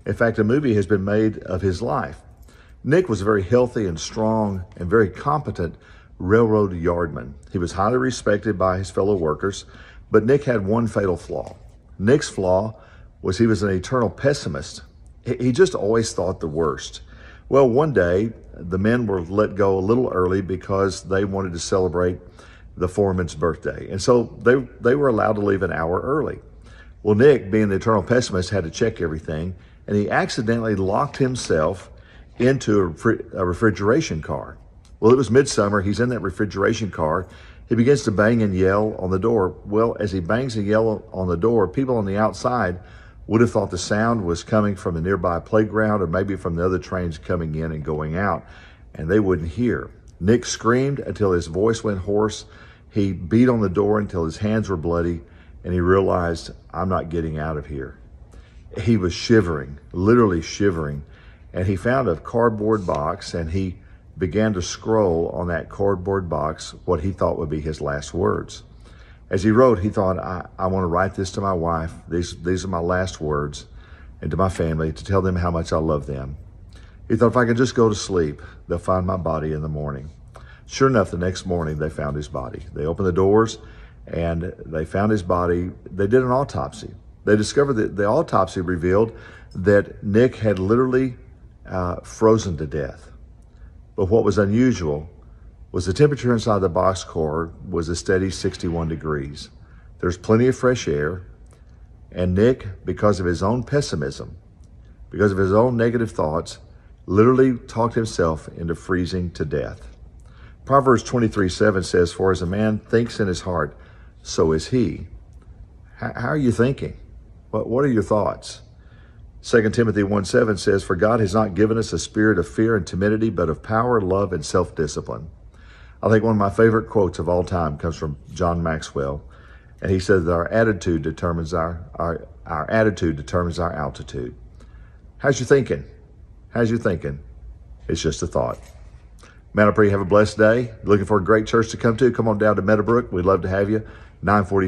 In fact, a movie has been made of his life. Nick was a very healthy and strong and very competent railroad yardman. He was highly respected by his fellow workers, but Nick had one fatal flaw. Nick's flaw was he was an eternal pessimist. He just always thought the worst. Well, one day, the men were let go a little early because they wanted to celebrate the foreman's birthday. And so they were allowed to leave an hour early. Well, Nick, being the eternal pessimist, had to check everything, and he accidentally locked himself into a refrigeration car. Well, it was midsummer. He's in that refrigeration car. He begins to bang and yell on the door. Well, as he bangs and yells on the door, people on the outside would have thought the sound was coming from a nearby playground or maybe from the other trains coming in and going out, and they wouldn't hear. Nick screamed until his voice went hoarse. He beat on the door until his hands were bloody, and he realized, I'm not getting out of here. He was shivering, literally shivering, and he found a cardboard box, and he began to scroll on that cardboard box what he thought would be his last words. As he wrote, he thought, I want to write this to my wife. These are my last words, and to my family, to tell them how much I love them. He thought, if I could just go to sleep, they'll find my body in the morning. Sure enough, the next morning, they found his body. They opened the doors, and they found his body. They did an autopsy. They discovered that the autopsy revealed that Nick had literally frozen to death. But what was unusual was the temperature inside the boxcar was a steady 61 degrees. There's plenty of fresh air, and Nick, because of his own pessimism, because of his own negative thoughts, literally talked himself into freezing to death. Proverbs 23:7 says, for as a man thinks in his heart, so is he. How are you thinking? What are your thoughts? 2 Timothy 1:7 says, for God has not given us a spirit of fear and timidity, but of power, love, and self-discipline. I think one of my favorite quotes of all time comes from John Maxwell, and he says that our attitude determines our altitude. How's you thinking? How's you thinking? It's just a thought. Man, I pray you have a blessed day. Looking for a great church to come to? Come on down to Meadowbrook. We'd love to have you. 940